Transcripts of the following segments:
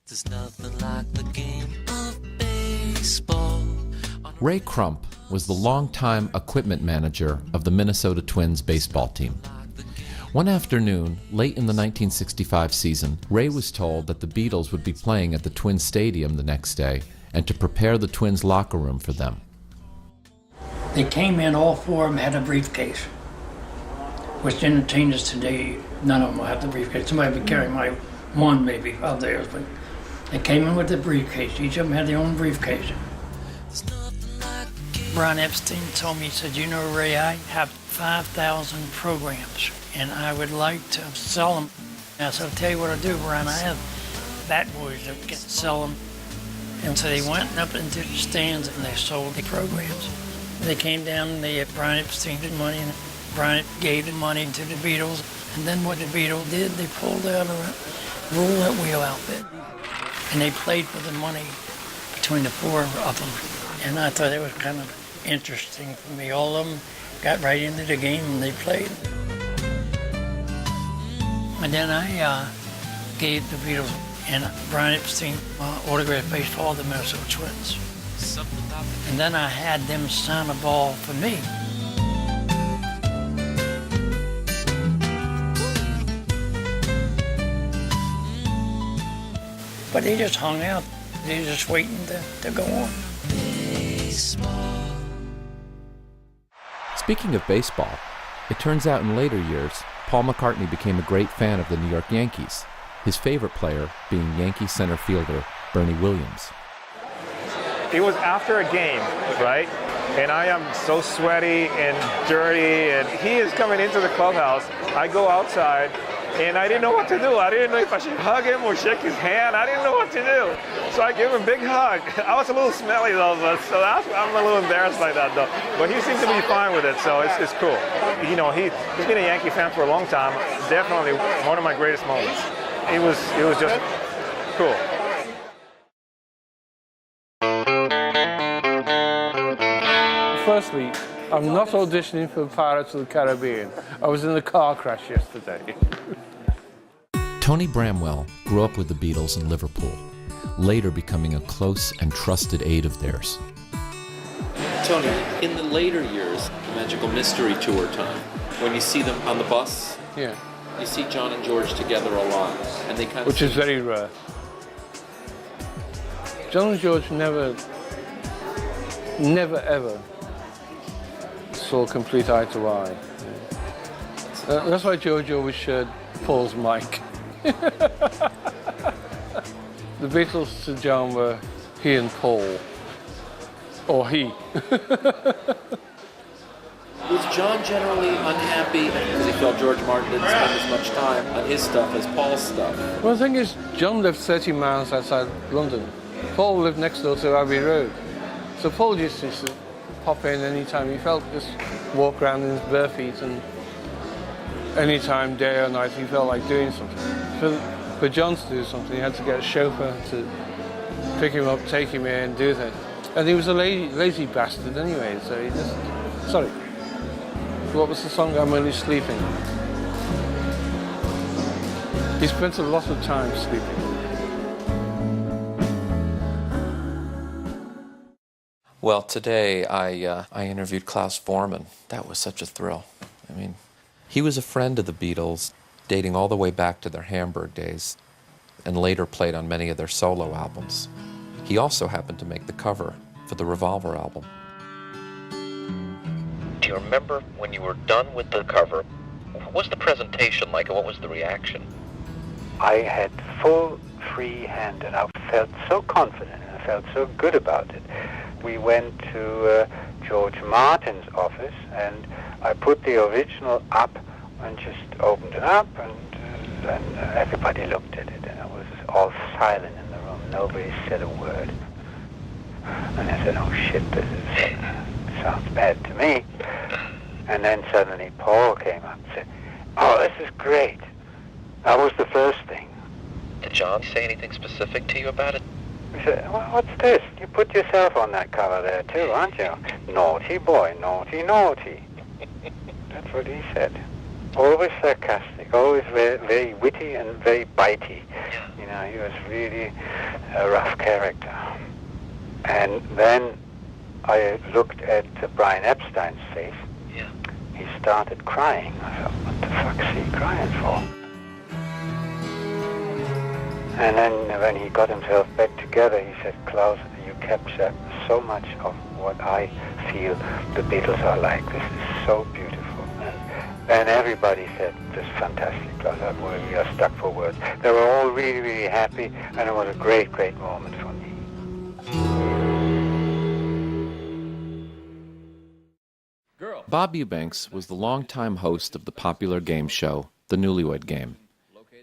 There's nothing like the game of baseball. Ray Crump was the longtime equipment manager of the Minnesota Twins baseball team. One afternoon, late in the 1965 season, Ray was told that the Beatles would be playing at the Twins Stadium the next day and to prepare the Twins locker room for them. They came in, all four of them had a briefcase, which entertainers today, none of them will have the briefcase. Somebody would be carrying my one maybe of theirs, but they came in with the briefcase. Each of them had their own briefcase. Brian Epstein told me, he said, you know, Ray, I have 5,000 programs and I would like to sell them. I said, I'll tell you what I do, Brian, I have bad boys that can sell them. And so they went up into the stands and they sold the programs. They came down and they had Brian Epstein did money and Brian gave the money to the Beatles. And then what the Beatles did, they pulled out a roulette wheel outfit and they played for the money between the four of them. And I thought it was kind of interesting for me. All of them got right into the game and they played. And then I gave the Beatles and Brian Epstein autographed baseball of the Minnesota Twins. And then I had them sign a ball for me. But they just hung out. They were just waiting to go on. Speaking of baseball, it turns out in later years, Paul McCartney became a great fan of the New York Yankees, his favorite player being Yankee center fielder Bernie Williams. It was after a game, right? And I am so sweaty and dirty, and he is coming into the clubhouse. I go outside, and I didn't know what to do. I didn't know if I should hug him or shake his hand. I didn't know what to do. So I gave him a big hug. I was a little smelly though, so I'm a little embarrassed by that though. But he seemed to be fine with it, so it's cool. You know, he's been a Yankee fan for a long time. Definitely one of my greatest moments. It was just cool. Firstly, I'm not auditioning for Pirates of the Caribbean. I was in a car crash yesterday. Tony Bramwell grew up with the Beatles in Liverpool, later becoming a close and trusted aide of theirs. Tony, in the later years, the Magical Mystery Tour time, when you see them on the bus, Yeah, you see John and George together a lot, and they kind of which is very rare. John and George never ever saw complete eye to eye. That's why George always shared Paul's mic. The Beatles to John were he and Paul, or he. Was John generally unhappy because he felt George Martin didn't spend as much time on his stuff as Paul's stuff? Well, the thing is, John lived 30 miles outside London. Paul lived next door to Abbey Road. So Paul just used to pop in anytime he felt, just walk around in his bare feet, and anytime, day or night, he felt like doing something. For John to do something, he had to get a chauffeur to pick him up, take him in, do that. And he was a lazy bastard anyway, so he just... Sorry. What was the song? I'm Only Sleeping. He spent a lot of time sleeping. Well, today I interviewed Klaus Voormann. That was such a thrill. I mean, he was a friend of the Beatles, dating all the way back to their Hamburg days, and later played on many of their solo albums. He also happened to make the cover for the Revolver album. Do you remember when you were done with the cover, what was the presentation like and what was the reaction? I had full free hand and I felt so confident and I felt so good about it. We went to George Martin's office and I put the original up and just opened it up and everybody looked at it and it was all silent in the room. Nobody said a word. And I said, oh shit, this sounds bad to me. And then suddenly Paul came up and said, oh, this is great. That was the first thing. Did John say anything specific to you about it? He said, well, what's this? You put yourself on that cover there too, aren't you? Naughty boy, naughty, naughty. That's what he said. Always sarcastic. always very, very witty and very bitey. You know, he was really a rough character. And then I looked at Brian Epstein's face. Yeah. He started crying. I thought, what the fuck's he crying for? And then when he got himself back together, he said, Klaus, you capture so much of what I feel the Beatles are like. This is so beautiful. And everybody said, this is fantastic, Klaus. We are stuck for words. They were all really, really happy, and it was a great, great moment for me. Bob Eubanks was the longtime host of the popular game show, The Newlywed Game.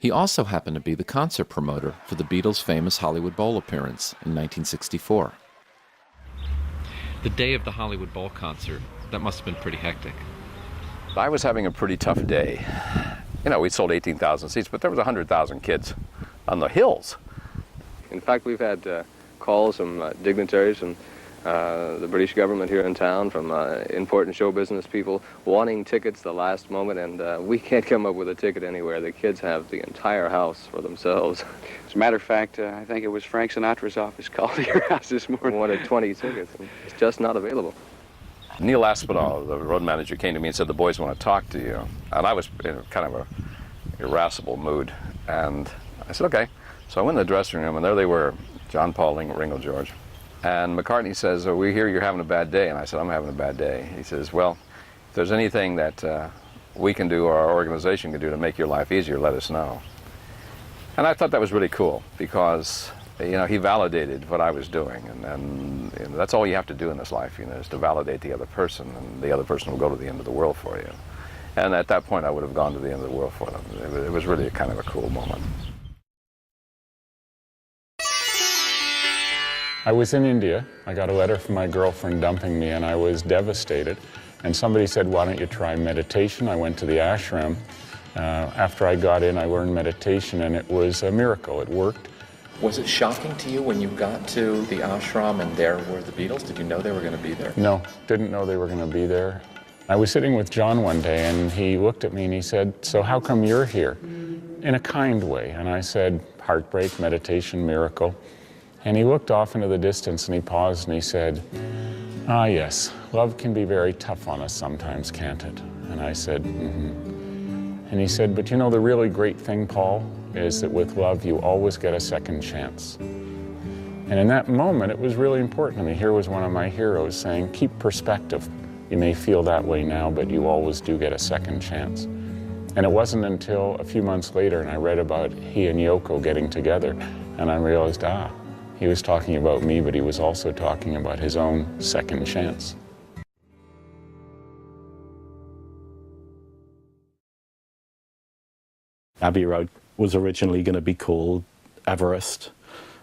He also happened to be the concert promoter for the Beatles' famous Hollywood Bowl appearance in 1964. The day of the Hollywood Bowl concert, that must have been pretty hectic. I was having a pretty tough day. You know, we sold 18,000 seats, but there was 100,000 kids on the hills. In fact, we've had calls from dignitaries from the British government here in town, from important show business people wanting tickets the last moment, and we can't come up with a ticket anywhere. The kids have the entire house for themselves. As a matter of fact, I think it was Frank Sinatra's office called to your house this morning. We wanted 20 tickets. It's just not available. Neil Aspinall, the road manager, came to me and said, the boys want to talk to you. And I was in kind of a irascible mood. And I said, okay. So I went in the dressing room, and there they were, John, Paul, Ringo, George. And McCartney says, oh, we hear you're having a bad day. And I said, I'm having a bad day. He says, well, if there's anything that we can do or our organization can do to make your life easier, let us know. And I thought that was really cool because, you know, he validated what I was doing. And you know, that's all you have to do in this life, you know, is to validate the other person. And the other person will go to the end of the world for you. And at that point, I would have gone to the end of the world for them. It was really kind of a cool moment. I was in India. I got a letter from my girlfriend dumping me, and I was devastated. And somebody said, why don't you try meditation? I went to the ashram. After I got in, I learned meditation, and it was a miracle. It worked. Was it shocking to you when you got to the ashram and there were the Beatles? Did you know they were going to be there? No, didn't know they were going to be there. I was sitting with John one day, and he looked at me and he said, so how come you're here? In a kind way. And I said, heartbreak, meditation, miracle. And he looked off into the distance and he paused and he said, ah, yes, love can be very tough on us sometimes, can't it? And I said, mm-hmm. And he said, but you know, the really great thing, Paul, is that with love, you always get a second chance. And in that moment, it was really important to me. Here was one of my heroes saying, keep perspective. You may feel that way now, but you always do get a second chance. And it wasn't until a few months later, and I read about he and Yoko getting together, and I realized, he was talking about me, but he was also talking about his own second chance. Abbey Road was originally going to be called Everest,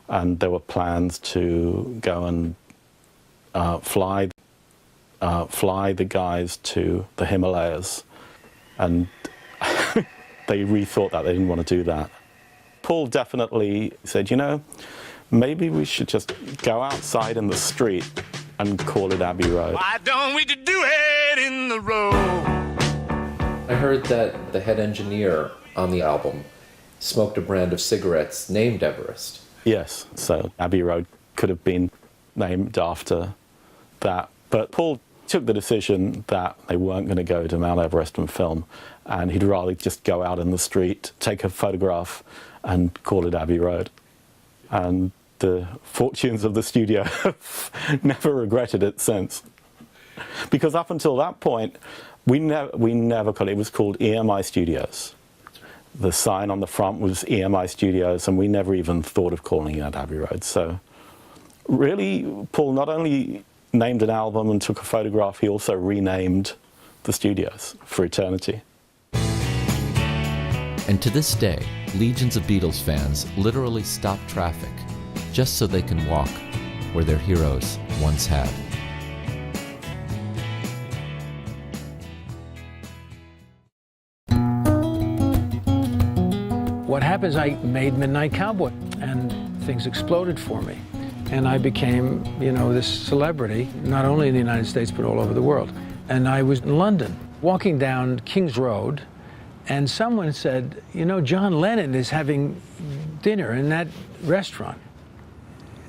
and there were plans to go and fly the guys to the Himalayas, and they rethought that. They didn't want to do that. Paul definitely said, you know, maybe we should just go outside in the street and call it Abbey Road. Why don't we do it in the road? I heard that the head engineer on the album smoked a brand of cigarettes named Everest. Yes, so Abbey Road could have been named after that. But Paul took the decision that they weren't going to go to Mount Everest and film, and he'd rather just go out in the street, take a photograph, and call it Abbey Road. And the fortunes of the studio have never regretted it since. Because up until that point, we never called it. It was called EMI Studios. The sign on the front was EMI Studios, and we never even thought of calling it Abbey Road. So really, Paul not only named an album and took a photograph, he also renamed the studios for eternity. And to this day, legions of Beatles fans literally stop traffic just so they can walk where their heroes once had. What happens, I made Midnight Cowboy, and things exploded for me. And I became, you know, this celebrity, not only in the United States, but all over the world. And I was in London, walking down King's Road, And someone said, you know, John Lennon is having dinner in that restaurant.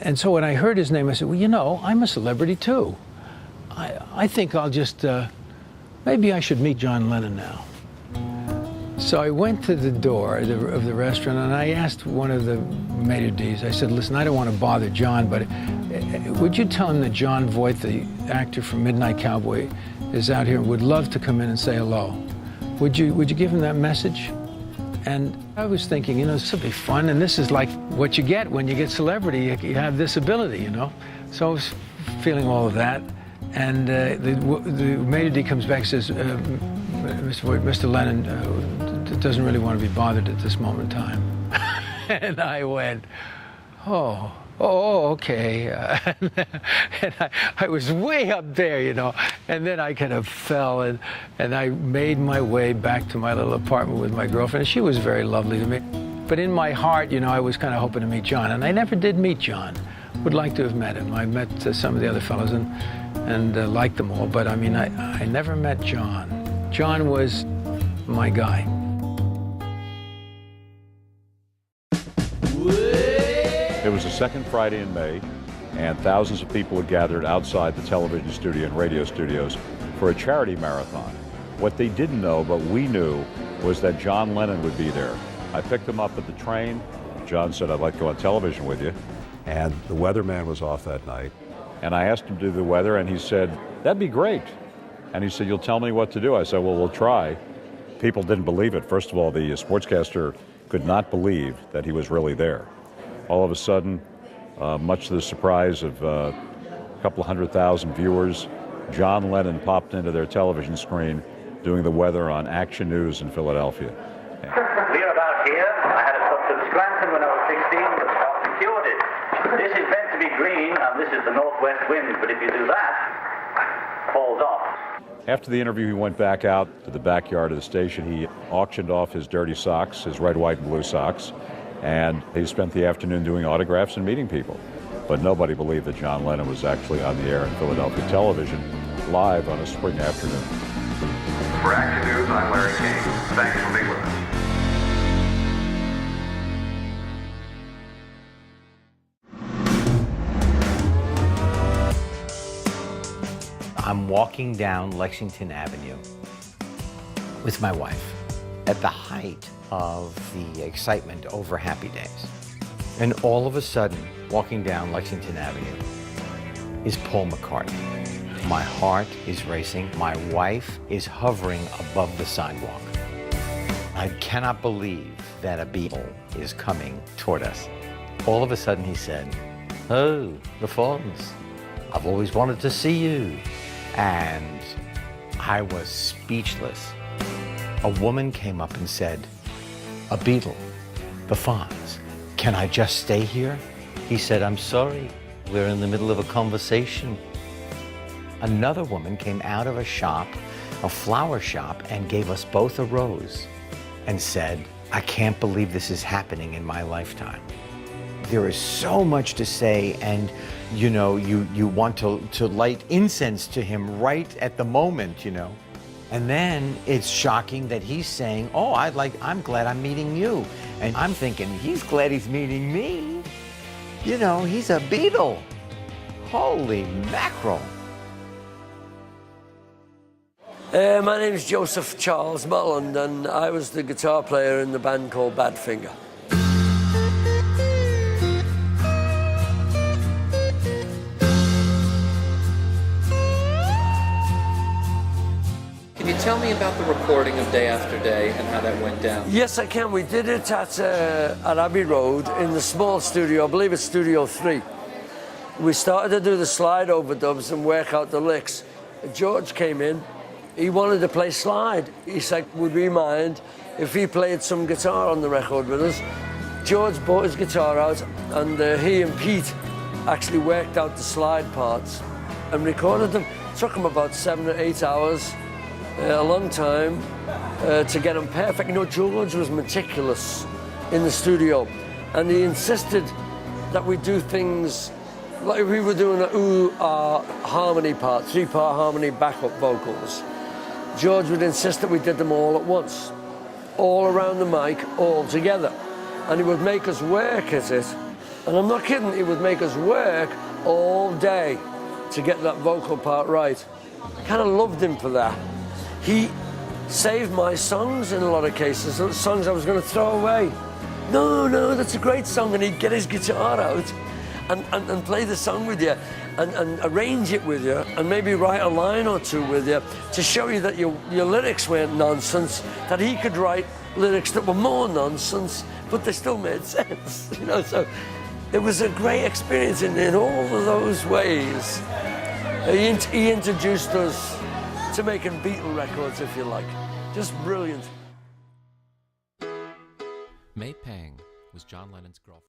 And so when I heard his name, I said, well, you know, I'm a celebrity too. I think I'll just, maybe I should meet John Lennon now. So I went to the door of the restaurant and I asked one of the maitre d's, I said, listen, I don't want to bother John, but would you tell him that John Voight, the actor from Midnight Cowboy, is out here and would love to come in and say hello? Would you give him that message? And I was thinking, you know, this will be fun, and this is like what you get when you get celebrity. You have this ability, you know. So I was feeling all of that, and the maitre d' comes back and says, Mr. Lennon doesn't really want to be bothered at this moment in time. And I went, oh, okay. And I was way up there, you know. And then I kind of fell, and I made my way back to my little apartment with my girlfriend. She was very lovely to me. But in my heart, you know, I was kind of hoping to meet John. And I never did meet John. Would like to have met him. I met some of the other fellows and liked them all. But I mean, I never met John. John was my guy. It was the second Friday in May, and thousands of people had gathered outside the television studio and radio studios for a charity marathon. What they didn't know, but we knew, was that John Lennon would be there. I picked him up at the train. John said, I'd like to go on television with you. And the weatherman was off that night. And I asked him to do the weather, and he said, that'd be great. And he said, you'll tell me what to do. I said, well, we'll try. People didn't believe it. First of all, the sportscaster could not believe that he was really there. All of a sudden, much to the surprise of a couple of 100,000 viewers, John Lennon popped into their television screen doing the weather on Action News in Philadelphia. We're about here. I had a substance Scranton when I was 16, but stopped and cured it. This is meant to be green, and this is the northwest wind, but if you do that, it falls off. After the interview, he went back out to the backyard of the station. He auctioned off his dirty socks, his red, white, and blue socks, and he spent the afternoon doing autographs and meeting people. But nobody believed that John Lennon was actually on the air in Philadelphia television, live on a spring afternoon. For Action News, I'm Larry King. Thanks for being with us. I'm walking down Lexington Avenue with my wife at the height of the excitement over Happy Days. And all of a sudden, walking down Lexington Avenue is Paul McCartney. My heart is racing. My wife is hovering above the sidewalk. I cannot believe that a Beatle is coming toward us. All of a sudden he said, "Oh, the Fonz, I've always wanted to see you." And I was speechless. A woman came up and said, "A Beatle, the Fonz, can I just stay here?" He said, "I'm sorry, we're in the middle of a conversation." Another woman came out of a shop, a flower shop, and gave us both a rose and said, "I can't believe this is happening in my lifetime." There is so much to say, and you know, you want to light incense to him right at the moment, you know. And then it's shocking that he's saying, "Oh, I'm glad I'm meeting you." And I'm thinking, he's glad he's meeting me. You know, he's a Beatle. Holy mackerel. My name is Joseph Charles Mullen, and I was the guitar player in the band called Badfinger. Can you tell me about the recording of Day After Day and how that went down? Yes, I can. We did it at Abbey Road in the small studio. I believe it's Studio 3. We started to do the slide overdubs and work out the licks. George came in. He wanted to play slide. He said, "Would we mind if he played some guitar on the record with us?" George brought his guitar out, and he and Pete actually worked out the slide parts and recorded them. It took them about 7 or 8 hours. A long time to get them perfect. You know, George was meticulous in the studio, and he insisted that we do things like we were doing a ooh-ah harmony part, 3-part harmony backup vocals. George would insist that we did them all at once. all around the mic, all together. And he would make us work at it. And I'm not kidding, he would make us work all day to get that vocal part right. I kind of loved him for that. He saved my songs in a lot of cases, songs I was going to throw away. No, that's a great song. And he'd get his guitar out and play the song with you and arrange it with you and maybe write a line or two with you to show you that your lyrics weren't nonsense, that he could write lyrics that were more nonsense, but they still made sense, you know. So it was a great experience in all of those ways. He introduced us to making Beatle records, if you like. Just brilliant. May Pang was John Lennon's girlfriend.